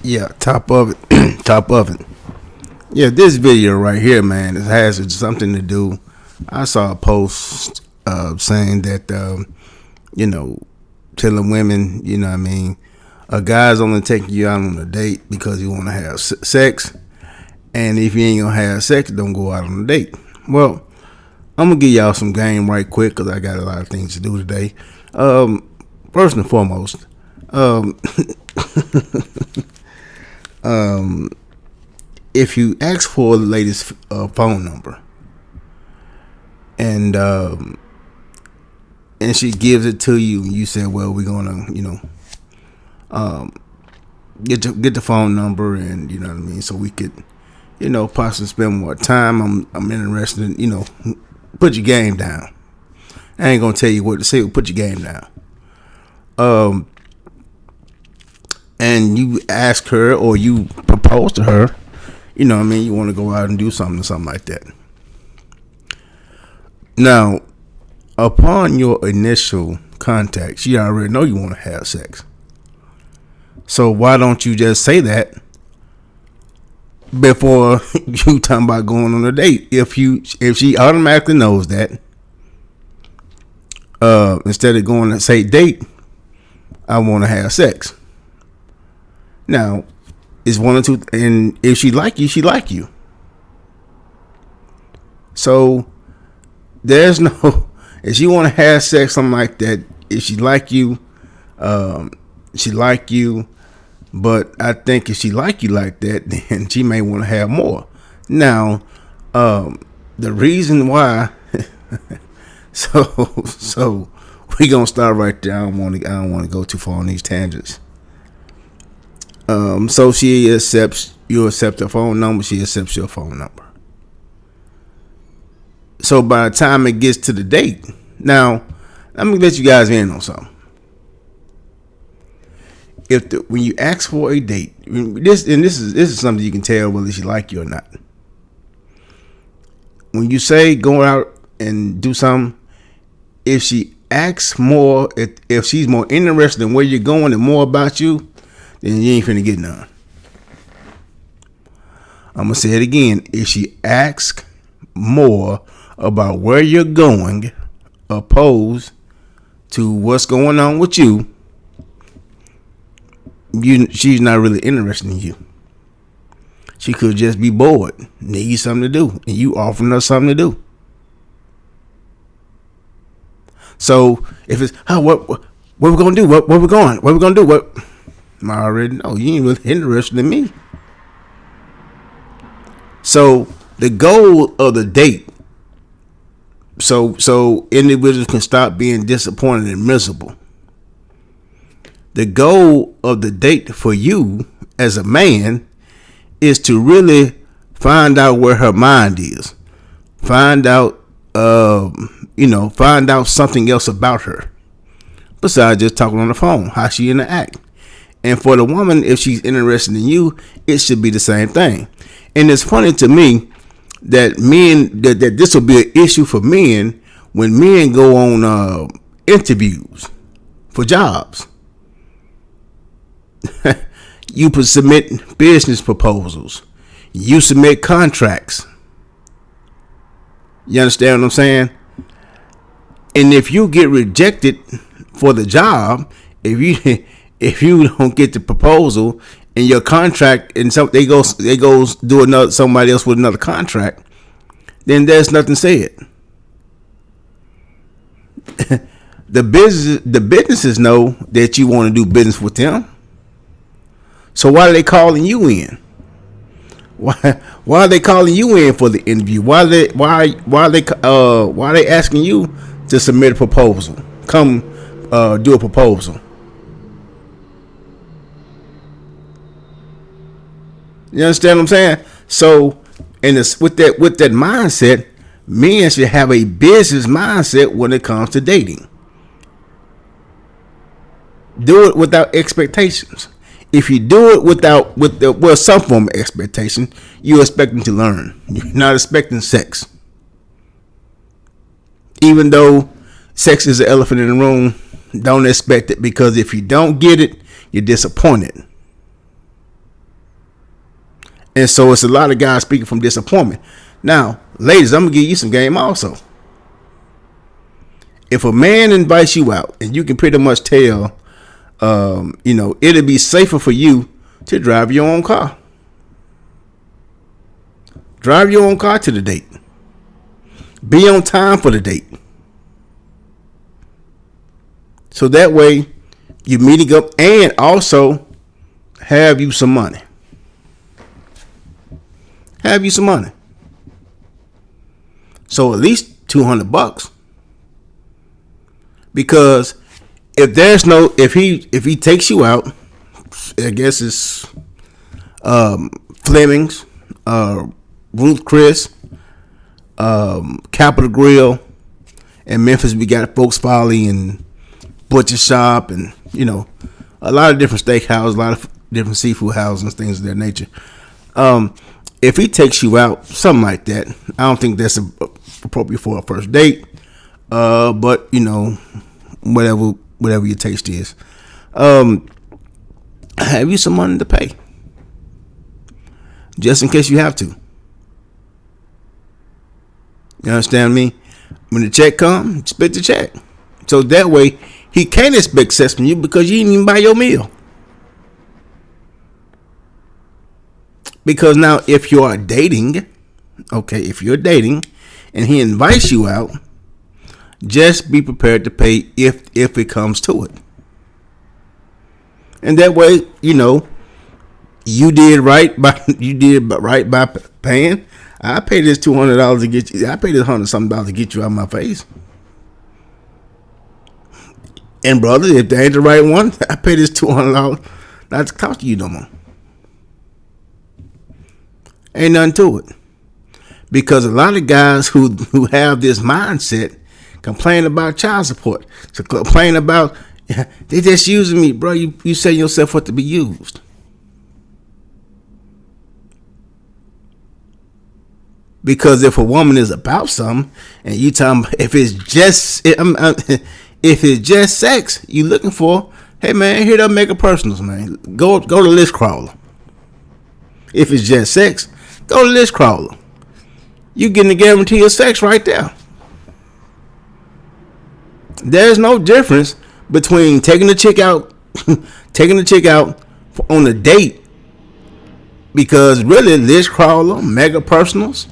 Yeah, top of it. Top of it. Yeah, this video right here, man, it has something to do. I saw a post saying that, you know, telling women, you know what I mean, a guy's only taking you out on a date because you want to have sex. And if you ain't going to have sex, don't go out on a date. Well, I'm going to give y'all some game right quick because I got a lot of things to do today. First and foremost, if you ask for the lady's phone number and she gives it to you, and you say, "Well, we're gonna, get the phone number, and you know what I mean, so we could, possibly spend more time. I'm interested in, put your game down. I ain't gonna tell you what to say. Put your game down. And you ask her or you propose to her, you know what I mean, you want to go out and do something like that. Now, upon your initial contact, she already know you want to have sex. So why don't you just say that before you talking about going on a date? If she automatically knows that, instead of going to say date, I want to have sex. Now, it's one or two, and if she like you, she like you. So there's no, if she want to have sex, something like that, if she like you, she like you. But I think if she like you like that, then she may want to have more. Now, the reason why, so we gonna start right there. I don't want to go too far on these tangents. So you accept her phone number, she accepts your phone number. So by the time it gets to the date, now let me let you guys in on something. When you ask for a date, this is something you can tell whether she like you or not. When you say go out and do something, if she asks more, if she's more interested in where you're going and more about you, then you ain't finna get none. I'm gonna say it again. If she asks more about where you're going, opposed to what's going on with you, she's not really interested in you. She could just be bored, need something to do, and you offering her something to do. So if it's what we gonna do, where we going, what we gonna do, what I already know you ain't really interested in me. So the goal of the date, so individuals can stop being disappointed and miserable. The goal of the date for you as a man is to really find out where her mind is. Find out, find out something else about her besides just talking on the phone, how she interact. And for the woman, if she's interested in you, it should be the same thing. And it's funny to me that that this will be an issue for men when men go on interviews for jobs. You submit business proposals. You submit contracts. You understand what I'm saying? And if you get rejected for the job, if you don't get the proposal and your contract, and so they go do somebody else with another contract, then there's nothing said. The businesses know that you want to do business with them. So why are they calling you in? Why are they calling you in for the interview? Why are they asking you to submit a proposal? Come do a proposal. You understand what I'm saying? So, with that mindset, men should have a business mindset when it comes to dating. Do it without expectations. If you do it with some form of expectation, you're expecting to learn. You're not expecting sex. Even though sex is an elephant in the room, don't expect it, because if you don't get it, you're disappointed. And so it's a lot of guys speaking from disappointment. Now, ladies, I'm gonna give you some game also. If a man invites you out, and you can pretty much tell, it'll be safer for you to drive your own car. Drive your own car to the date. Be on time for the date. So that way, you're meeting up and also have you some money. Have you some money. So at least $200. Because if he takes you out, I guess it's Fleming's, Ruth Chris, Capitol Grill, and Memphis we got Folks Folly and Butcher Shop, and a lot of different steakhouses, a lot of different seafood houses and things of that nature. If he takes you out, something like that, I don't think that's appropriate for a first date. But whatever your taste is, have you some money to pay, just in case you have to. You understand me? When the check comes, split the check. So that way, he can't expect sex from you because you didn't even buy your meal. Because now, if you are dating, if you're dating, and he invites you out, just be prepared to pay if it comes to it. And that way, you did right by paying. I paid this $200 to get you. I paid this $100-something to get you out of my face. And brother, if that ain't the right one, I paid this $200 not to talk to you no more. Ain't nothing to it. Because a lot of guys who have this mindset complain about child support. So complain about, they just using me, bro. You setting yourself up to be used. Because if a woman is about something, and you tell them if it's just sex you looking for, hey man, hit up Mega Personals, man. Go to List Crawler. If it's just sex, go to List Crawler. You getting the guarantee of sex right there. There's no difference between taking the chick out on a date, because really List Crawler, Mega Personals,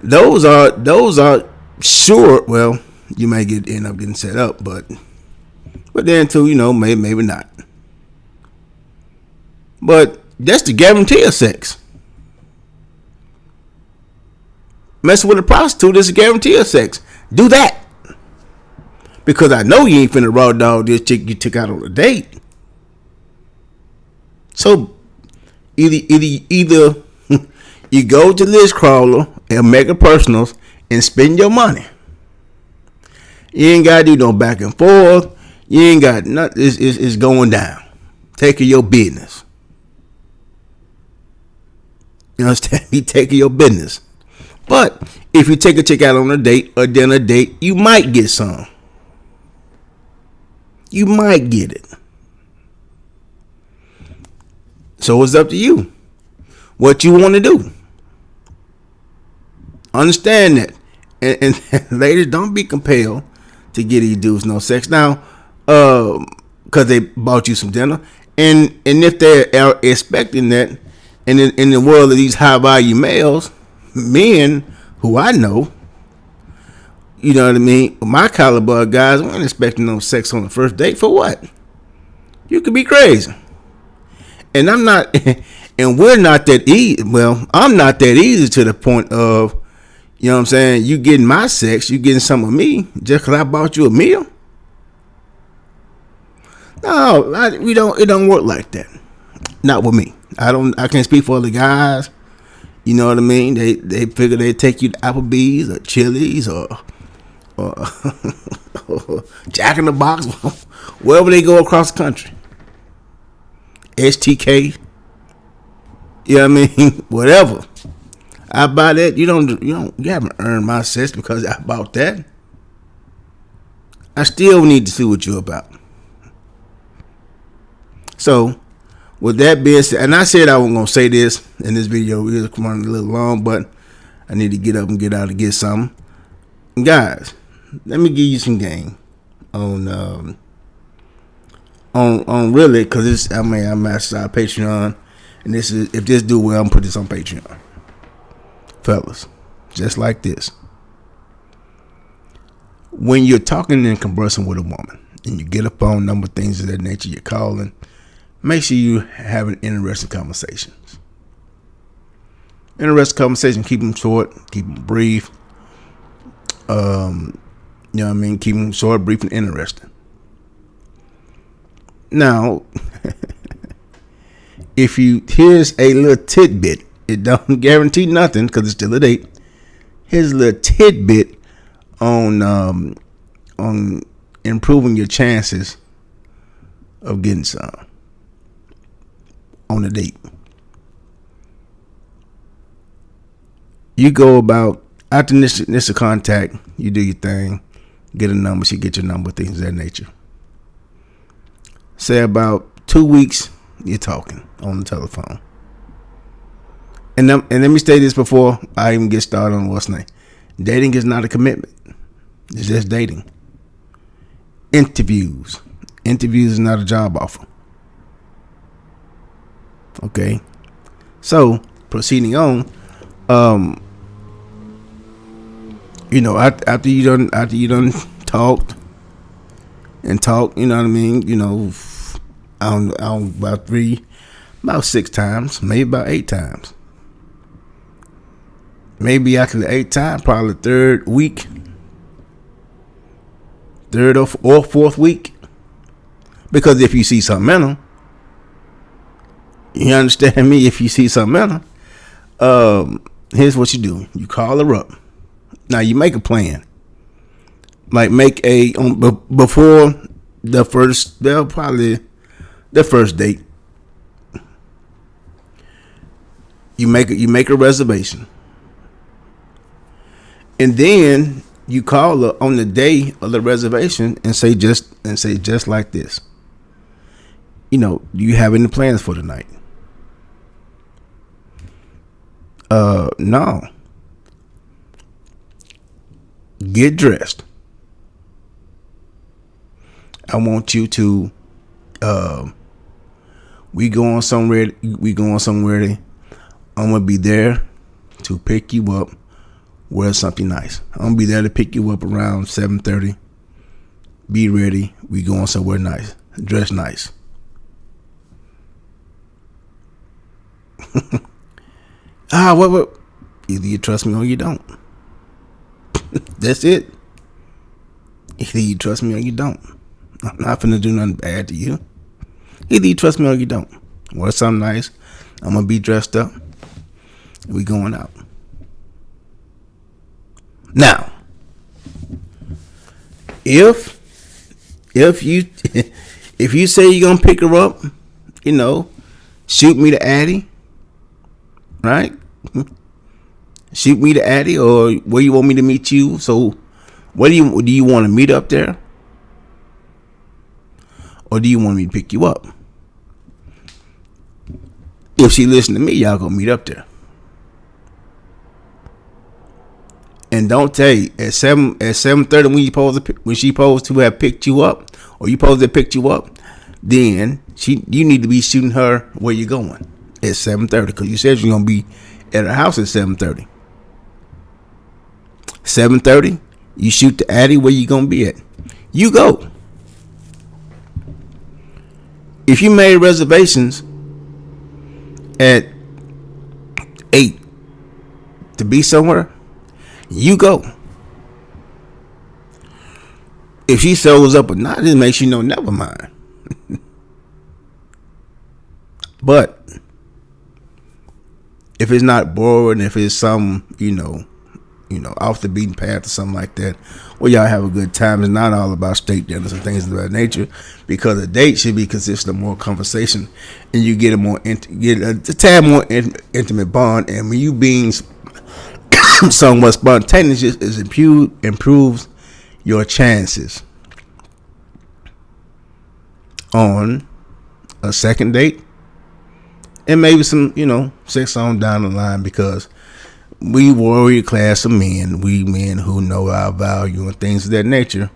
those are sure. Well, you may end up getting set up, but then too, maybe not. But that's the guarantee of sex. Messing with a prostitute is a guarantee of sex. Do that. Because I know you ain't finna raw dog this chick you took out on a date. So either you go to List Crawler and Mega Personals and spend your money. You ain't gotta do no back and forth. You ain't got nothing. It's going down. Take care of your business. You understand me? Take care of your business. But if you take a chick out on a date or dinner date, you might get some. You might get it. So it's up to you. What you want to do. Understand that. And ladies, don't be compelled to get these dudes no sex. Now, because they bought you some dinner. And if they are expecting that, and in the world of these high value males, men who I know, you know what I mean, my caliber of guys, we ain't expecting no sex on the first date. For what? You could be crazy. And I'm not, and we're not that easy. Well, I'm not that easy to the point of, you know what I'm saying, you getting my sex, you getting some of me just because I bought you a meal. No, it don't work like that. Not with me. I can't speak for other guys. You know what I mean? They figure they take you to Applebee's or Chili's or Jack in the Box, wherever they go across the country. STK. You know what I mean? Whatever. I buy that. You haven't earned my sex because I bought that. I still need to see what you're about. So, with that being said, and I said I wasn't gonna say this in this video. It was running a little long, but I need to get up and get out and get something. Guys, let me give you some game on really, because it's, I mean, I'm at Patreon, and this is, if this do well, I'm gonna put this on Patreon, fellas. Just like this, when you're talking and conversing with a woman, and you get a phone number, things of that nature, you're calling, make sure you having interesting conversations. Interesting conversation. Keep them short, keep them brief. You know what I mean? Keep them short, brief, and interesting. Now, if you, here's a little tidbit. It don't guarantee nothing because it's still a date. Here's a little tidbit on improving your chances of getting some on a date. You go about after initial contact, you do your thing, get a number, she get your number, things of that nature. Say about 2 weeks, you're talking on the telephone. And let me say this before I even get started on what's name. Dating is not a commitment. It's just dating. Interviews. Interviews is not a job offer. Okay. So, proceeding on, you know, after you done talked, you know what I mean? You know, about 6 times, maybe about 8 times. Maybe after the 8th time, probably the 3rd week, 3rd or 4th week. Because if you see something in them, you understand me? If you see something in them, here's what you do. You call her up. Now you make a plan. Like make a before the first, well, probably the first date. You make a reservation, and then you call her on the day of the reservation and say just like this. You know, do you have any plans for tonight? No. Get dressed. I want you to we going somewhere. I'm gonna be there to pick you up. Wear something nice. I'm gonna be there to pick you up around 7:30. Be ready. We going somewhere nice. Dress nice. What? Either you trust me or you don't. That's it. Either you trust me or you don't. I'm not finna do nothing bad to you. Either you trust me or you don't. Wear something nice. I'm gonna be dressed up. We going out. Now, if you say you're gonna pick her up, you know, shoot me the Addy, right? Shoot me the Addy, or where you want me to meet you. So, do you want to meet up there, or do you want me to pick you up? If she listen to me, y'all gonna meet up there. And don't tell you at 7:30 when she supposed to have picked you up, or you supposed to have picked you up, then you need to be shooting her where you going at 7:30, because you said you're gonna be at her house at 7:30. 7:30, you shoot the Addy where you gonna be at. You go. If you made reservations at 8 to be somewhere, you go. If she shows up or not, it makes you know, never mind. But if it's not boring, if it's some, you know, off the beaten path or something like that, well, y'all have a good time. It's not all about steak dinners and things of that nature, because a date should be consistent of more conversation, and you get a tad more intimate bond. And when you being somewhat spontaneous, is improves your chances on a second date and maybe some, sex on down the line, because we warrior class of men, we men who know our value and things of that nature,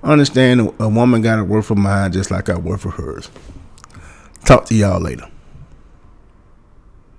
understand a woman got to work for mine just like I work for hers. Talk to y'all later.